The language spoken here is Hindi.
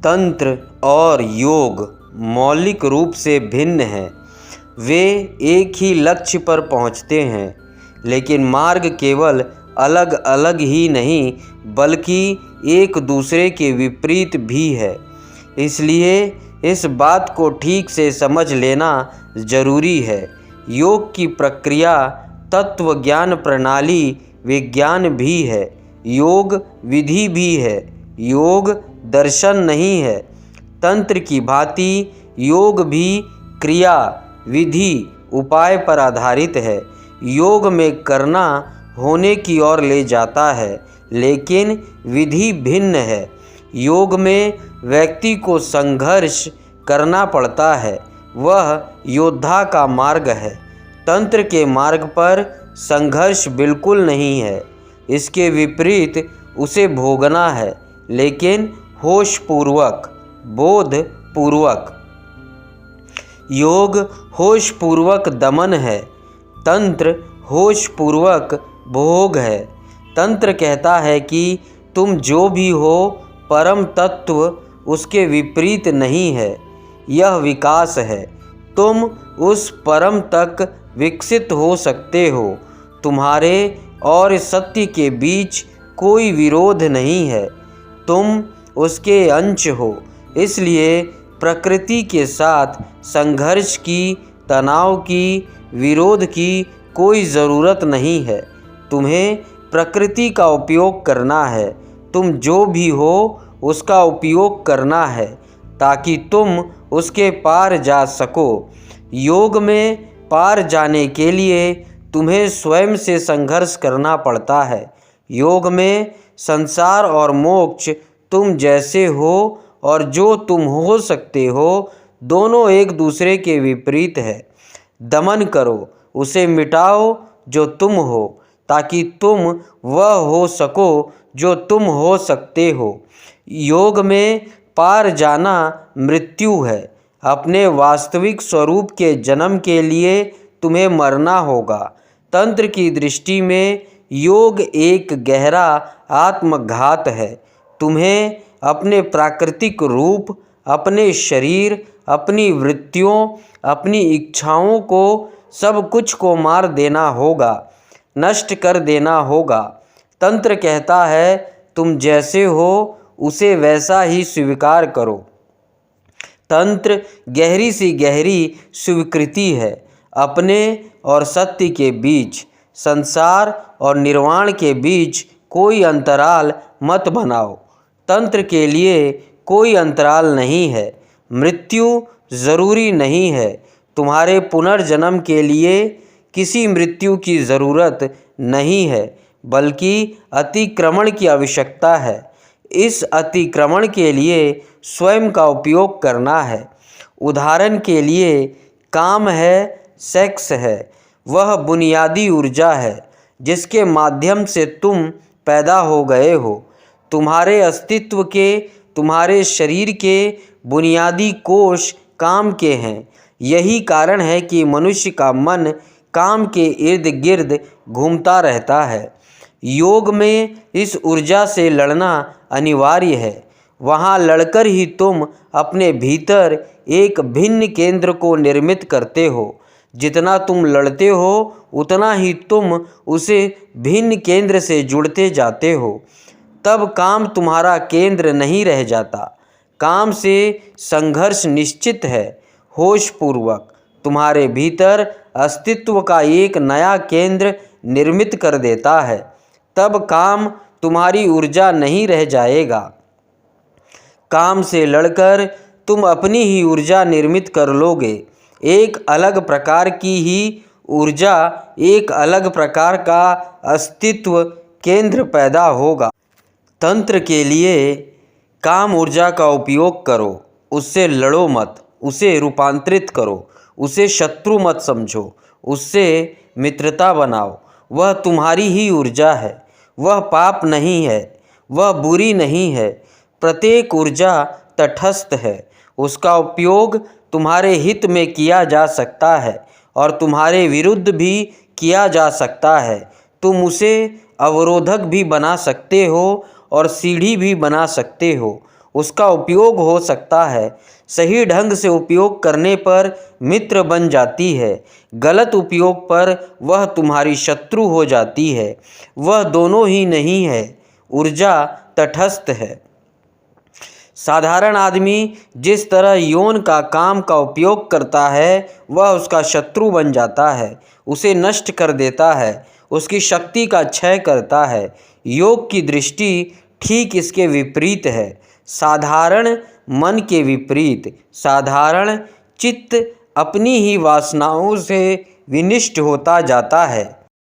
तंत्र और योग मौलिक रूप से भिन्न हैं। वे एक ही लक्ष्य पर पहुँचते हैं, लेकिन मार्ग केवल अलग अलग ही नहीं बल्कि एक दूसरे के विपरीत भी है। इसलिए इस बात को ठीक से समझ लेना जरूरी है। योग की प्रक्रिया तत्व ज्ञान प्रणाली विज्ञान भी है, योग विधि भी है, योग दर्शन नहीं है। तंत्र की भांति योग भी क्रिया विधि उपाय पर आधारित है। योग में करना होने की ओर ले जाता है, लेकिन विधि भिन्न है। योग में व्यक्ति को संघर्ष करना पड़ता है, वह योद्धा का मार्ग है। तंत्र के मार्ग पर संघर्ष बिल्कुल नहीं है, इसके विपरीत उसे भोगना है, लेकिन होशपूर्वक, बोधपूर्वक। योग होशपूर्वक दमन है, तंत्र होशपूर्वक भोग है। तंत्र कहता है कि तुम जो भी हो परम तत्व उसके विपरीत नहीं है, यह विकास है। तुम उस परम तक विकसित हो सकते हो। तुम्हारे और सत्य के बीच कोई विरोध नहीं है, तुम उसके अंश हो। इसलिए प्रकृति के साथ संघर्ष की, तनाव की, विरोध की कोई ज़रूरत नहीं है। तुम्हें प्रकृति का उपयोग करना है, तुम जो भी हो उसका उपयोग करना है ताकि तुम उसके पार जा सको। योग में पार जाने के लिए तुम्हें स्वयं से संघर्ष करना पड़ता है। योग में संसार और मोक्ष, तुम जैसे हो और जो तुम हो सकते हो, दोनों एक दूसरे के विपरीत है। दमन करो, उसे मिटाओ जो तुम हो, ताकि तुम वह हो सको जो तुम हो सकते हो। योग में पार जाना मृत्यु है। अपने वास्तविक स्वरूप के जन्म के लिए तुम्हें मरना होगा। तंत्र की दृष्टि में योग एक गहरा आत्मघात है। तुम्हें अपने प्राकृतिक रूप, अपने शरीर, अपनी वृत्तियों, अपनी इच्छाओं को, सब कुछ को मार देना होगा, नष्ट कर देना होगा। तंत्र कहता है तुम जैसे हो उसे वैसा ही स्वीकार करो। तंत्र गहरी सी गहरी स्वीकृति है अपने और सत्य के बीच। संसार और निर्वाण के बीच कोई अंतराल मत बनाओ। तंत्र के लिए कोई अंतराल नहीं है। मृत्यु ज़रूरी नहीं है। तुम्हारे पुनर्जन्म के लिए किसी मृत्यु की ज़रूरत नहीं है, बल्कि अतिक्रमण की आवश्यकता है। इस अतिक्रमण के लिए स्वयं का उपयोग करना है। उदाहरण के लिए काम है, सेक्स है, वह बुनियादी ऊर्जा है जिसके माध्यम से तुम पैदा हो गए हो। तुम्हारे अस्तित्व के, तुम्हारे शरीर के बुनियादी कोश काम के हैं। यही कारण है कि मनुष्य का मन काम के इर्द गिर्द घूमता रहता है। योग में इस ऊर्जा से लड़ना अनिवार्य है। वहाँ लड़कर ही तुम अपने भीतर एक भिन्न केंद्र को निर्मित करते हो। जितना तुम लड़ते हो उतना ही तुम उसे भिन्न केंद्र से जुड़ते जाते हो। तब काम तुम्हारा केंद्र नहीं रह जाता। काम से संघर्ष निश्चित है। होशपूर्वक तुम्हारे भीतर अस्तित्व का एक नया केंद्र निर्मित कर देता है। तब काम तुम्हारी ऊर्जा नहीं रह जाएगा। काम से लड़कर तुम अपनी ही ऊर्जा निर्मित कर लोगे। एक अलग प्रकार की ही ऊर्जा, एक अलग प्रकार का अस्तित्व केंद्र पैदा होगा। तंत्र के लिए काम ऊर्जा का उपयोग करो, उससे लड़ो मत, उसे रूपांतरित करो, उसे शत्रु मत समझो, उससे मित्रता बनाओ। वह तुम्हारी ही ऊर्जा है, वह पाप नहीं है, वह बुरी नहीं है। प्रत्येक ऊर्जा तटस्थ है। उसका उपयोग तुम्हारे हित में किया जा सकता है और तुम्हारे विरुद्ध भी किया जा सकता है। तुम उसे अवरोधक भी बना सकते हो और सीढ़ी भी बना सकते हो। उसका उपयोग हो सकता है। सही ढंग से उपयोग करने पर मित्र बन जाती है, गलत उपयोग पर वह तुम्हारी शत्रु हो जाती है। वह दोनों ही नहीं है, ऊर्जा तटस्थ है। साधारण आदमी जिस तरह यौन का काम का उपयोग करता है वह उसका शत्रु बन जाता है, उसे नष्ट कर देता है, उसकी शक्ति का क्षय करता है। योग की दृष्टि ठीक इसके विपरीत है। साधारण मन के विपरीत साधारण चित्त अपनी ही वासनाओं से विनिष्ट होता जाता है।